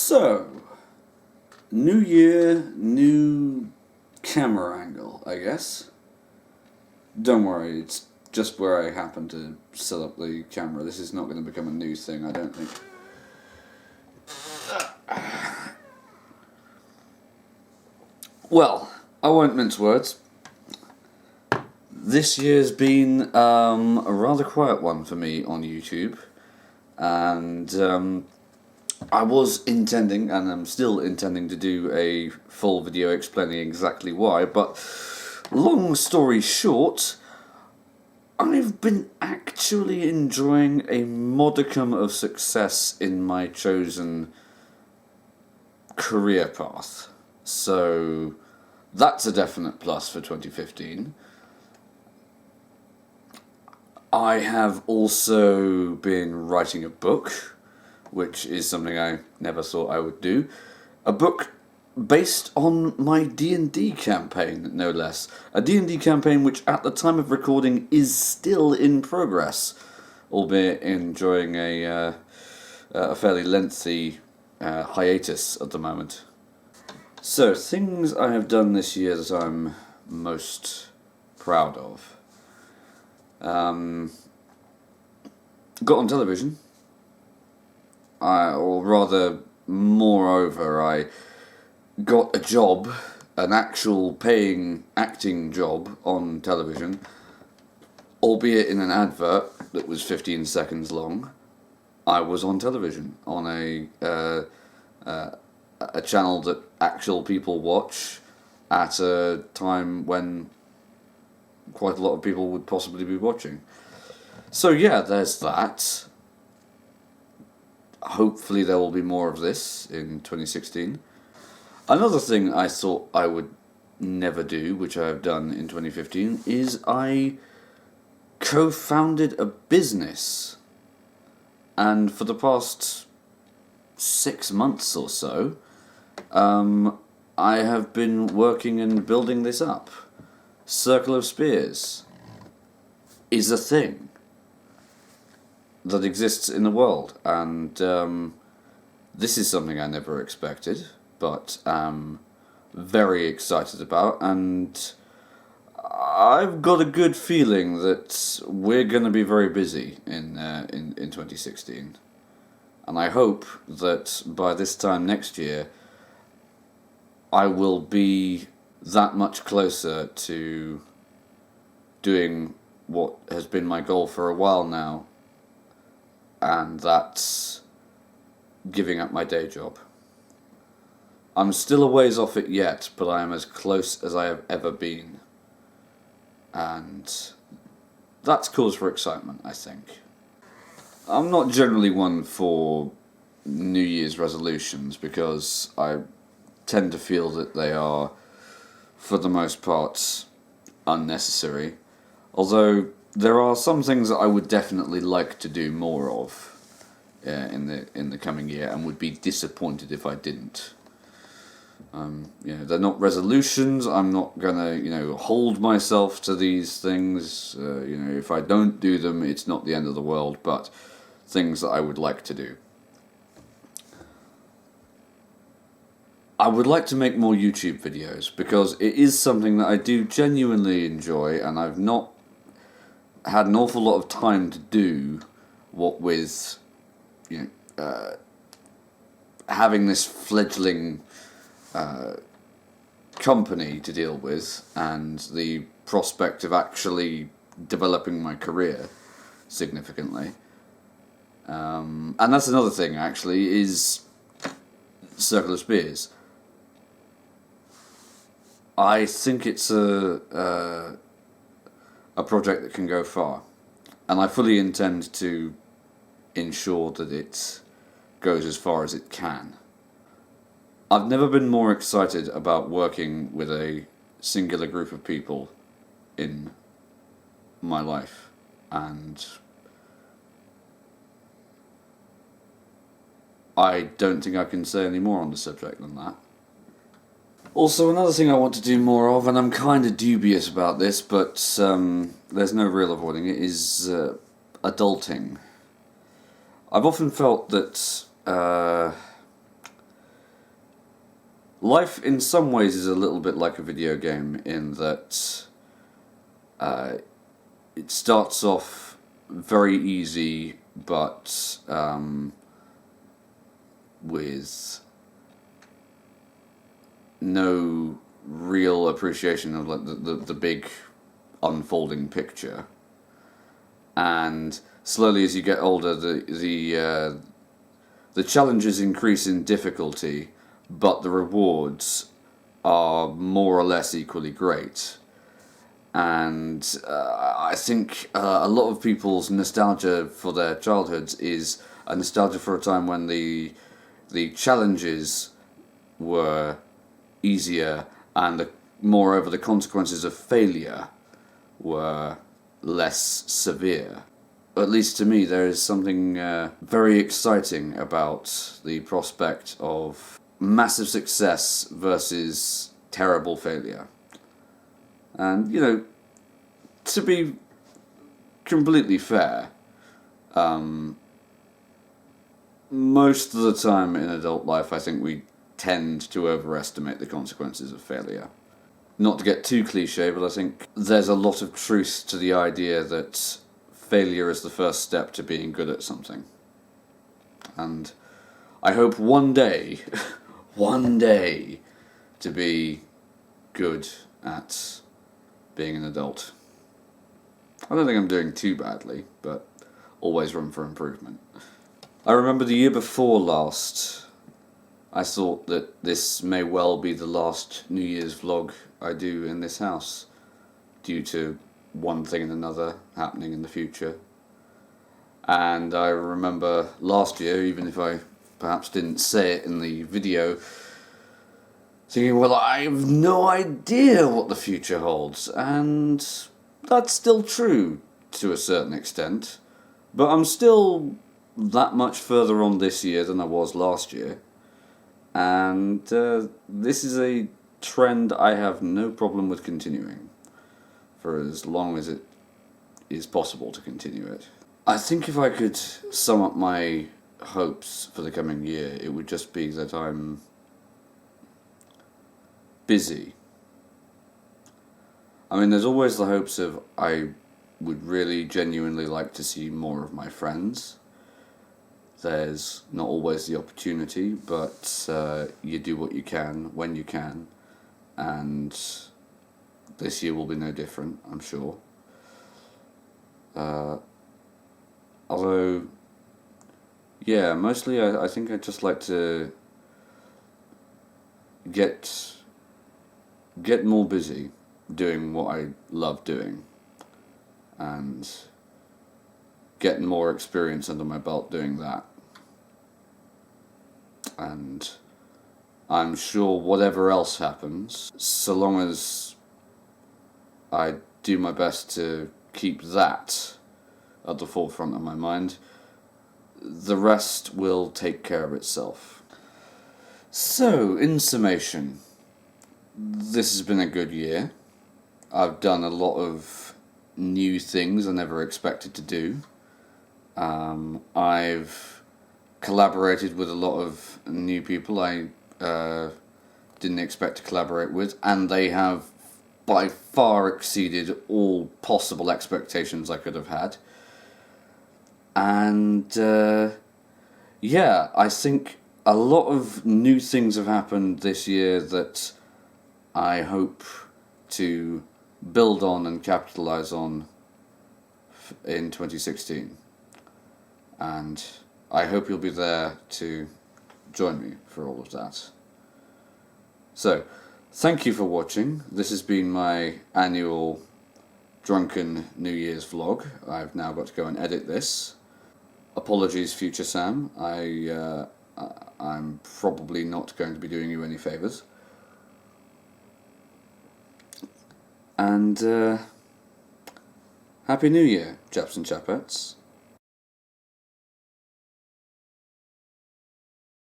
So, new year, new camera angle, I guess. Don't worry, it's just where I happen to set up the camera. This is not going to become a new thing, I don't think. Well, I won't mince words. This year's been a rather quiet one for me on YouTube, and I was intending, and I'm still intending, to do a full video explaining exactly why, but long story short, I've been actually enjoying a modicum of success in my chosen career path. So that's a definite plus for 2015. I have also been writing a book, which is something I never thought I would do. A book based on my D&D campaign, no less. A D&D campaign which at the time of recording is still in progress, albeit enjoying a fairly lengthy hiatus at the moment. So, things I have done this year that I'm most proud of. Got on television. Or rather, moreover, I got a job, an actual paying acting job on television, albeit in an advert that was 15 seconds long. I was on television on a channel that actual people watch at a time when quite a lot of people would possibly be watching. So yeah, there's that. Hopefully there will be more of this in 2016. Another thing I thought I would never do, which I have done in 2015, is I co-founded a business. And for the past 6 months or so, I have been working and building this up. Circle of Spears is a thing that exists in the world, and this is something I never expected, but am very excited about, and I've got a good feeling that we're going to be very busy in 2016, and I hope that by this time next year I will be that much closer to doing what has been my goal for a while now, and that's giving up my day job. I'm still a ways off it yet, but I am as close as I have ever been, and that's cause for excitement, I think. I'm not generally one for New Year's resolutions, because I tend to feel that they are, for the most part, unnecessary, although there are some things that I would definitely like to do more of in the coming year, and would be disappointed if I didn't. They're not resolutions. I'm not gonna hold myself to these things. If I don't do them, it's not the end of the world. But things that I would like to do. I would like to make more YouTube videos, because it is something that I do genuinely enjoy, and I've not had an awful lot of time to do, what with having this fledgling company to deal with, and the prospect of actually developing my career significantly. And that's another thing, actually, is Circle of Spears. I think it's a project that can go far, and I fully intend to ensure that it goes as far as it can. I've never been more excited about working with a singular group of people in my life, and I don't think I can say any more on the subject than that. Also, another thing I want to do more of, and I'm kind of dubious about this, but there's no real avoiding it, is adulting. I've often felt that life in some ways is a little bit like a video game in that it starts off very easy, but with no real appreciation of like the big unfolding picture. And slowly, as you get older, the challenges increase in difficulty, but the rewards are more or less equally great. And I think a lot of people's nostalgia for their childhoods is a nostalgia for a time when the challenges were easier, and moreover the consequences of failure were less severe. At least to me, there is something very exciting about the prospect of massive success versus terrible failure. And, you know, to be completely fair, most of the time in adult life, I think we tend to overestimate the consequences of failure. Not to get too cliche, but I think there's a lot of truth to the idea that failure is the first step to being good at something. And I hope one day, one day, to be good at being an adult. I don't think I'm doing too badly, but always room for improvement. I remember the year before last, I thought that this may well be the last New Year's vlog I do in this house, due to one thing and another happening in the future. And I remember last year, even if I perhaps didn't say it in the video, thinking, well, I have no idea what the future holds, and that's still true to a certain extent, but I'm still that much further on this year than I was last year, and this is a trend I have no problem with continuing for as long as it is possible to continue it. I think if I could sum up my hopes for the coming year, it would just be that I'm busy. I mean, there's always the hopes of I would really genuinely like to see more of my friends. There's not always the opportunity, but you do what you can when you can, and this year will be no different, I'm sure. Although, yeah, mostly I think I'd just like to get more busy doing what I love doing, and get more experience under my belt doing that. And I'm sure whatever else happens, so long as I do my best to keep that at the forefront of my mind, the rest will take care of itself. So, in summation, this has been a good year. I've done a lot of new things I never expected to do. I've collaborated with a lot of new people I didn't expect to collaborate with, and they have by far exceeded all possible expectations I could have had. And yeah, I think a lot of new things have happened this year that I hope to build on and capitalize on in 2016. And I hope you'll be there to join me for all of that. So, thank you for watching. This has been my annual Drunken New Year's vlog. I've now got to go and edit this. Apologies, future Sam. I'm probably not going to be doing you any favours. And Happy New Year, chaps and chapettes.